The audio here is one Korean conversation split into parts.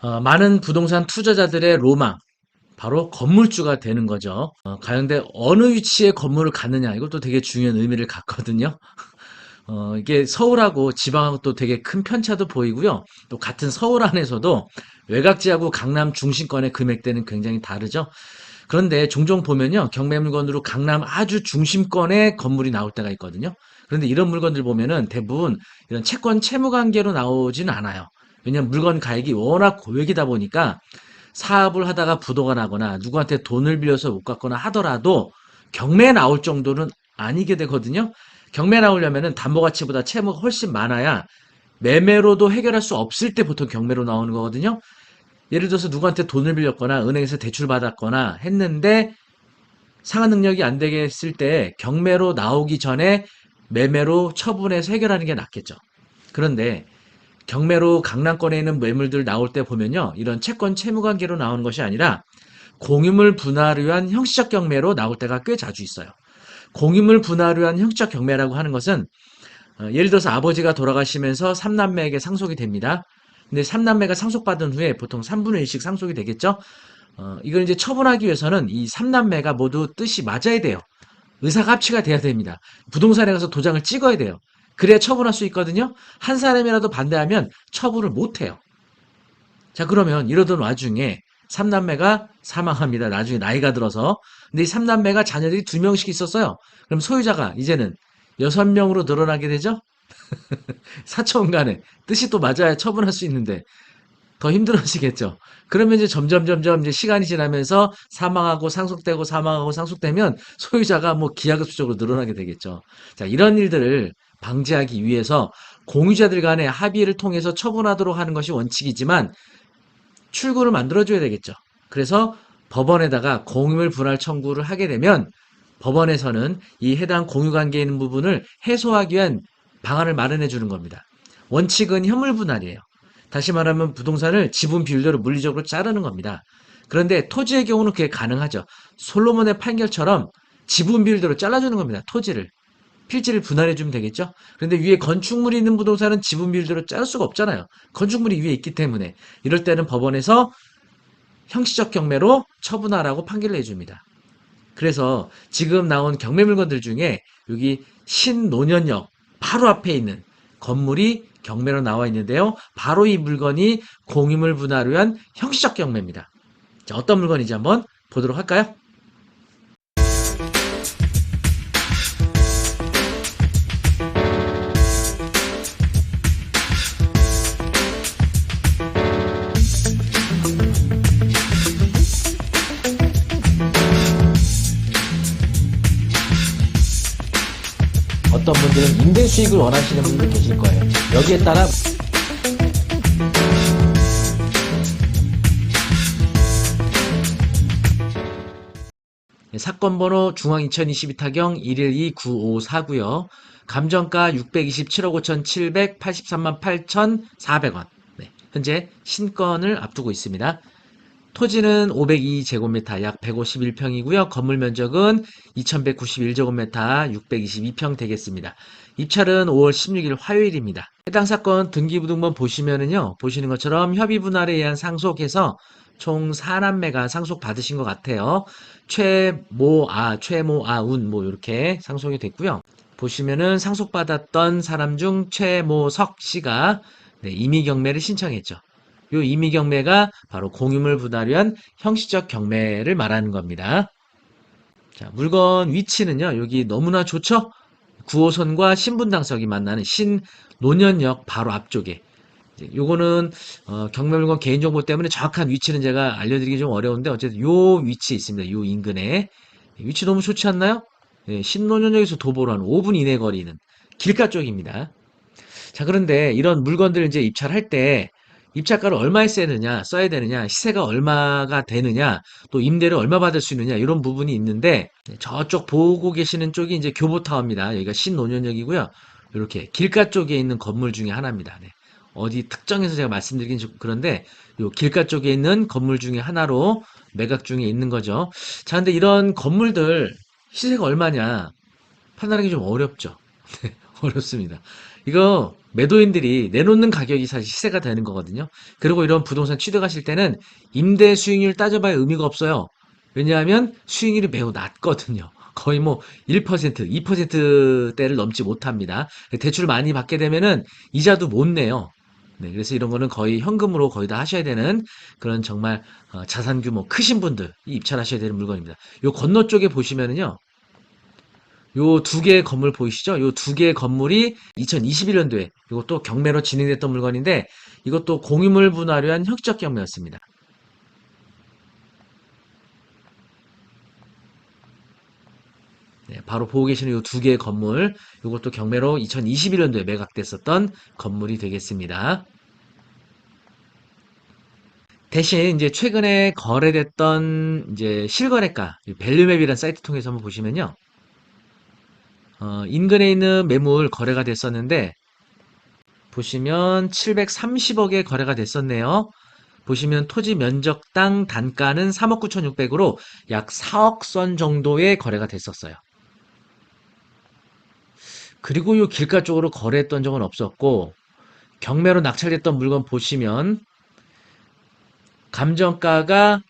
많은 부동산 투자자들의 로망, 바로 건물주가 되는 거죠. 가운데 어느 위치에 건물을 갖느냐, 이것도 되게 중요한 의미를 갖거든요. 이게 서울하고 지방하고 또 되게 큰 편차도 보이고요. 또 같은 서울 안에서도 외곽지하고 강남 중심권의 금액대는 굉장히 다르죠. 그런데 종종 보면요. 경매 물건으로 강남 아주 중심권에 건물이 나올 때가 있거든요. 그런데 이런 물건들 보면은 대부분 이런 채권 채무 관계로 나오지는 않아요. 왜냐면 물건 가격이 워낙 고액이다 보니까 사업을 하다가 부도가 나거나 누구한테 돈을 빌려서 못 갚거나 하더라도 경매에 나올 정도는 아니게 되거든요. 경매 나오려면은 담보 가치보다 채무가 훨씬 많아야 매매로도 해결할 수 없을 때 보통 경매로 나오는 거거든요. 예를 들어서 누구한테 돈을 빌렸거나 은행에서 대출 받았거나 했는데 상환 능력이 안 되겠을 때 경매로 나오기 전에 매매로 처분해서 해결하는 게 낫겠죠. 그런데 경매로 강남권에 있는 매물들 나올 때 보면요. 이런 채권 채무 관계로 나오는 것이 아니라 공유물 분할을 위한 형식적 경매로 나올 때가 꽤 자주 있어요. 공유물 분할을 위한 형식적 경매라고 하는 것은 예를 들어서 아버지가 돌아가시면서 삼남매에게 상속이 됩니다. 근데 삼남매가 상속받은 후에 보통 3분의 1씩 상속이 되겠죠? 이걸 이제 처분하기 위해서는 이 삼남매가 모두 뜻이 맞아야 돼요. 의사가 합치가 돼야 됩니다. 부동산에 가서 도장을 찍어야 돼요. 그래야 처분할 수 있거든요. 한 사람이라도 반대하면 처분을 못 해요. 자, 그러면 이러던 와중에 삼남매가 사망합니다. 나중에 나이가 들어서. 근데 이 삼남매가 자녀들이 두 명씩 있었어요. 그럼 소유자가 이제는 여섯 명으로 늘어나게 되죠? 사촌 간에 뜻이 또 맞아야 처분할 수 있는데 더 힘들어지겠죠. 그러면 이제 점점 이제 시간이 지나면서 사망하고 상속되고 사망하고 상속되면 소유자가 뭐 기하급수적으로 늘어나게 되겠죠. 자, 이런 일들을 방지하기 위해서 공유자들 간의 합의를 통해서 처분하도록 하는 것이 원칙이지만 출구를 만들어줘야 되겠죠. 그래서 법원에다가 공유물 분할 청구를 하게 되면 법원에서는 이 해당 공유 관계에 있는 부분을 해소하기 위한 방안을 마련해 주는 겁니다. 원칙은 현물 분할이에요. 다시 말하면 부동산을 지분 비율대로 물리적으로 자르는 겁니다. 그런데 토지의 경우는 그게 가능하죠. 솔로몬의 판결처럼 지분 비율대로 잘라주는 겁니다. 토지를. 필지를 분할해 주면 되겠죠? 그런데 위에 건축물이 있는 부동산은 지분 비율대로 자를 수가 없잖아요. 건축물이 위에 있기 때문에. 이럴 때는 법원에서 형식적 경매로 처분하라고 판결을 해줍니다. 그래서 지금 나온 경매 물건들 중에 여기 신논현역 바로 앞에 있는 건물이 경매로 나와 있는데요. 바로 이 물건이 공유물 분할을 위한 형식적 경매입니다. 자, 어떤 물건인지 한번 보도록 할까요? 어떤 분들은 임대 수익을 원하시는 분들 계실 거예요. 여기에 따라 사건 번호 중앙 2022 타경 112-9549고요. 감정가 627억 5,783만 8,400원. 네, 현재 신건을 앞두고 있습니다. 토지는 502제곱미터 약 151평이고요. 건물 면적은 2191제곱미터 622평 되겠습니다. 입찰은 5월 16일 화요일입니다. 해당 사건 등기부등본 보시면은요. 보시는 것처럼 협의 분할에 의한 상속해서 총 4남매가 상속받으신 것 같아요. 최모아운 뭐 이렇게 상속이 됐고요. 보시면은 상속받았던 사람 중 최모석 씨가 네, 임의 경매를 신청했죠. 요 임의 경매가 바로 공유물 분할을 위한 형식적 경매를 말하는 겁니다. 자, 물건 위치는요. 여기 너무나 좋죠? 9호선과 신분당석이 만나는 신논현역 바로 앞쪽에. 요거는 경매 물건 개인정보 때문에 정확한 위치는 제가 알려드리기 좀 어려운데 어쨌든 요 위치에 있습니다. 요 인근에. 위치 너무 좋지 않나요? 네, 신논현역에서 도보로 한 5분 이내 거리는 길가 쪽입니다. 자, 그런데 이런 물건들 이제 입찰할 때 입찰가를 얼마에 써야 되느냐, 시세가 얼마가 되느냐, 또 임대를 얼마 받을 수 있느냐, 이런 부분이 있는데, 저쪽 보고 계시는 쪽이 이제 교보타워입니다. 여기가 신논현역이고요. 이렇게 길가 쪽에 있는 건물 중에 하나입니다. 네. 어디 특정해서 제가 말씀드리긴 좀 그런데, 요 길가 쪽에 있는 건물 중에 하나로 매각 중에 있는 거죠. 자, 근데 이런 건물들 시세가 얼마냐, 판단하기 좀 어렵죠. 어렵습니다. 이거 매도인들이 내놓는 가격이 사실 시세가 되는 거거든요. 그리고 이런 부동산 취득하실 때는 임대 수익률 따져봐야 의미가 없어요. 왜냐하면 수익률이 매우 낮거든요. 거의 뭐 1%, 2%대를 넘지 못합니다. 대출 많이 받게 되면은 이자도 못 내요. 네, 그래서 이런 거는 거의 현금으로 거의 다 하셔야 되는 그런 정말 자산 규모 크신 분들이 입찰하셔야 되는 물건입니다. 요 건너 쪽에 보시면은요. 요 두 개의 건물 보이시죠? 요 두 개의 건물이 2021년도에 이것도 경매로 진행됐던 물건인데 이것도 공유물 분할을 위한 혁적 경매였습니다. 네, 바로 보고 계시는 요 두 개의 건물, 이것도 경매로 2021년도에 매각됐었던 건물이 되겠습니다. 대신 이제 최근에 거래됐던 이제 실거래가, 밸류맵이라는 사이트 통해서 한번 보시면요. 인근에 있는 매물 거래가 됐었는데 보시면 730억에 거래가 됐었네요. 보시면 토지 면적당 단가는 3억 9,600으로 약 4억 선 정도의 거래가 됐었어요. 그리고 이 길가 쪽으로 거래했던 적은 없었고 경매로 낙찰됐던 물건 보시면 감정가가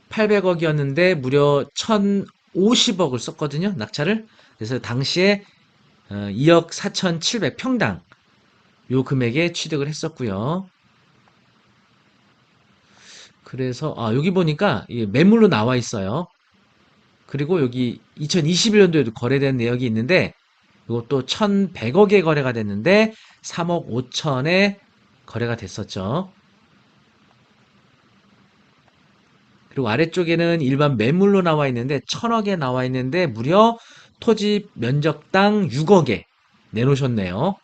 800억이었는데 무려 1,050억을 썼거든요. 낙찰을. 그래서 당시에 2억 4,700 평당 요 금액에 취득을 했었고요. 그래서 여기 보니까 매물로 나와 있어요. 그리고 여기 2021년도에도 거래된 내역이 있는데 이것도 1,100억에 거래가 됐는데 3억 5천에 거래가 됐었죠. 그리고 아래쪽에는 일반 매물로 나와 있는데 1,000억에 나와 있는데 무려 토지 면적당 6억에 내놓으셨네요.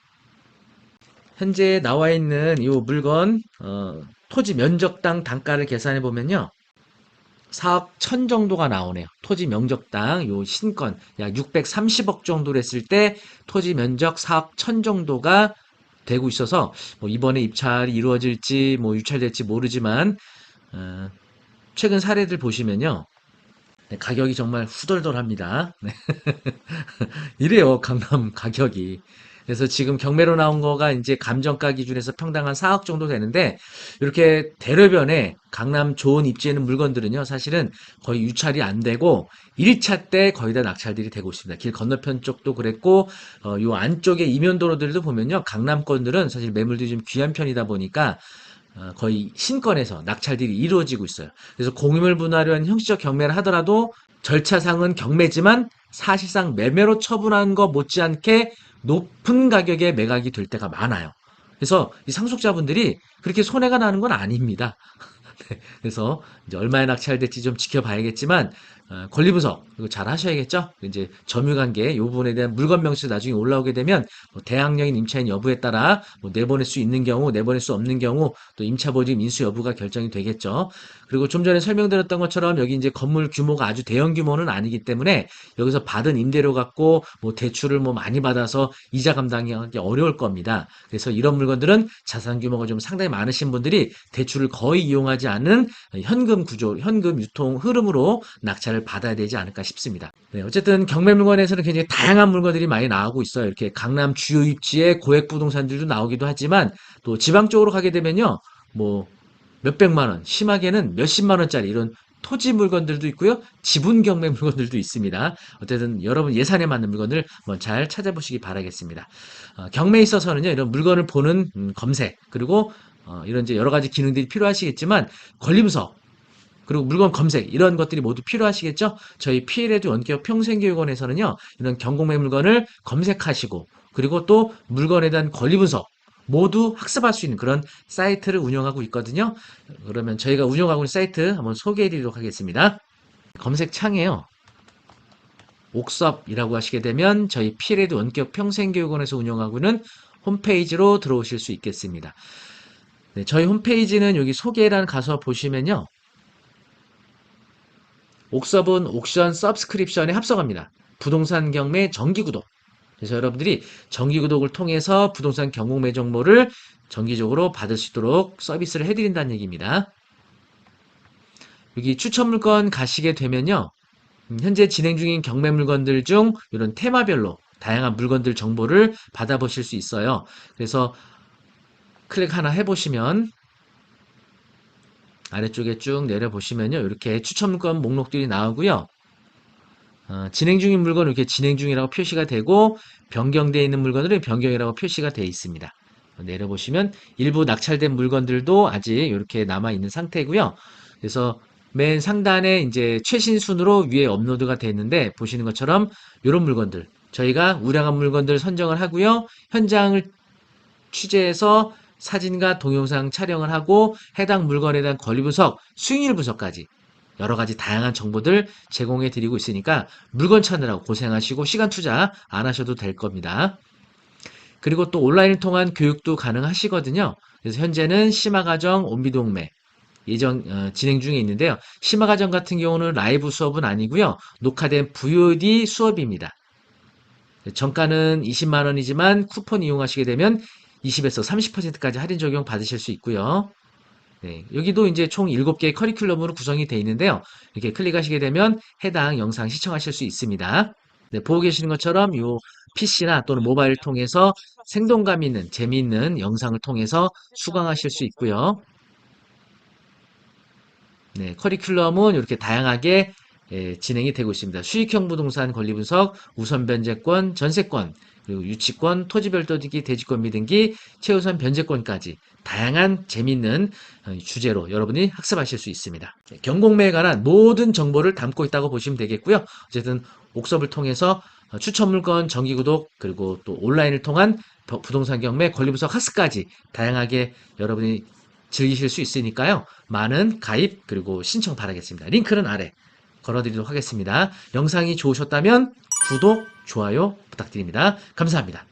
현재 나와 있는 이 물건 토지 면적당 단가를 계산해 보면요. 4억 1천 정도가 나오네요. 토지 면적당 요 신권 약 630억 정도로 했을 때 토지 면적 4억 1천 정도가 되고 있어서 뭐 이번에 입찰이 이루어질지 뭐 유찰될지 모르지만 어, 최근 사례들 보시면요. 네, 가격이 정말 후덜덜합니다. 네, 이래요, 강남 가격이. 그래서 지금 경매로 나온 거가 이제 감정가 기준에서 평당 한 4억 정도 되는데, 이렇게 대로변에 강남 좋은 입지에 있는 물건들은요, 사실은 거의 유찰이 안 되고, 1차 때 거의 다 낙찰들이 되고 있습니다. 길 건너편 쪽도 그랬고, 요 안쪽에 이면도로들도 보면요, 강남권들은 사실 매물들이 좀 귀한 편이다 보니까, 거의 신권에서 낙찰들이 이루어지고 있어요. 그래서 공유물 분할은 형식적 경매를 하더라도 절차상은 경매지만 사실상 매매로 처분한 거 못지않게 높은 가격에 매각이 될 때가 많아요. 그래서 이 상속자분들이 그렇게 손해가 나는 건 아닙니다. 네, 그래서 이제 얼마에 낙찰될지 좀 지켜봐야겠지만 권리 분석 이거 잘 하셔야겠죠. 이제 점유관계 이 부분에 대한 물건 명시 나중에 올라오게 되면 뭐 대항력인 임차인 여부에 따라 뭐 내보낼 수 있는 경우, 내보낼 수 없는 경우, 또 임차 보증 인수 여부가 결정이 되겠죠. 그리고 좀 전에 설명드렸던 것처럼 여기 이제 건물 규모가 아주 대형 규모는 아니기 때문에 여기서 받은 임대료 갖고 뭐 대출을 뭐 많이 받아서 이자 감당하기 어려울 겁니다. 그래서 이런 물건들은 자산 규모가 좀 상당히 많으신 분들이 대출을 거의 이용하지 않는 현금 구조, 현금 유통 흐름으로 낙찰을 받아야 되지 않을까 싶습니다. 네, 어쨌든 경매 물건에서는 굉장히 다양한 물건들이 많이 나오고 있어요. 이렇게 강남 주요 입지의 고액 부동산들도 나오기도 하지만 또 지방 쪽으로 가게 되면요. 뭐 몇백만 원, 심하게는 몇십만 원짜리 이런 토지 물건들도 있고요. 지분 경매 물건들도 있습니다. 어쨌든 여러분 예산에 맞는 물건을 한번 잘 찾아보시기 바라겠습니다. 경매에 있어서는요. 이런 물건을 보는 검색 그리고 이런 이제 여러 가지 기능들이 필요하시겠지만 권리 분석 그리고 물건 검색 이런 것들이 모두 필요하시겠죠? 저희 피해레드 원격 평생교육원에서는요. 이런 경공매 물건을 검색하시고 그리고 또 물건에 대한 권리 분석 모두 학습할 수 있는 그런 사이트를 운영하고 있거든요. 그러면 저희가 운영하고 있는 사이트 한번 소개해 드리도록 하겠습니다. 검색창에요. 옥섭이라고 하시게 되면 저희 피해레드 원격 평생교육원에서 운영하고 있는 홈페이지로 들어오실 수 있겠습니다. 네, 저희 홈페이지는 여기 소개란 가서 보시면요. 옥섭은 옥션 서브스크립션에 합성합니다. 부동산 경매 정기구독. 그래서 여러분들이 정기구독을 통해서 부동산 경공매 정보를 정기적으로 받을 수 있도록 서비스를 해드린다는 얘기입니다. 여기 추천 물건 가시게 되면요. 현재 진행 중인 경매 물건들 중 이런 테마별로 다양한 물건들 정보를 받아보실 수 있어요. 그래서 클릭 하나 해보시면 아래쪽에 쭉 내려보시면요. 이렇게 추천 물건 목록들이 나오고요. 진행 중인 물건은 이렇게 진행 중이라고 표시가 되고 변경되어 있는 물건들은 변경이라고 표시가 되어 있습니다. 내려보시면 일부 낙찰된 물건들도 아직 이렇게 남아있는 상태고요. 그래서 맨 상단에 이제 최신 순으로 위에 업로드가 됐는데 보시는 것처럼 이런 물건들 저희가 우량한 물건들 선정을 하고요. 현장을 취재해서 사진과 동영상 촬영을 하고 해당 물건에 대한 권리 분석, 수익률 분석까지 여러 가지 다양한 정보들 제공해 드리고 있으니까 물건 찾느라고 고생하시고 시간 투자 안 하셔도 될 겁니다. 그리고 또 온라인을 통한 교육도 가능하시거든요. 그래서 현재는 심화과정, 온비동매 진행 중에 있는데요. 심화과정 같은 경우는 라이브 수업은 아니고요. 녹화된 VOD 수업입니다. 정가는 20만 원이지만 쿠폰 이용하시게 되면 20에서 30%까지 할인 적용 받으실 수 있고요. 네, 여기도 이제 총 7개의 커리큘럼으로 구성이 되어 있는데요. 이렇게 클릭하시게 되면 해당 영상 시청하실 수 있습니다. 네, 보고 계시는 것처럼 요 PC나 또는 모바일을 통해서 생동감 있는 재미있는 영상을 통해서 수강하실 수 있고요. 네, 커리큘럼은 이렇게 다양하게 진행이 되고 있습니다. 수익형 부동산 권리 분석, 우선 변제권, 전세권, 그리고 유치권, 토지 별도기, 대지권 미등기, 최우선 변제권까지 다양한 재미있는 주제로 여러분이 학습하실 수 있습니다. 네, 경공매에 관한 모든 정보를 담고 있다고 보시면 되겠고요. 어쨌든 옥섭을 통해서 추천 물건, 정기 구독, 그리고 또 온라인을 통한 부동산 경매, 권리 분석 학습까지 다양하게 여러분이 즐기실 수 있으니까요. 많은 가입 그리고 신청 바라겠습니다. 링크는 아래 걸어드리도록 하겠습니다. 영상이 좋으셨다면 구독, 좋아요 부탁드립니다. 감사합니다.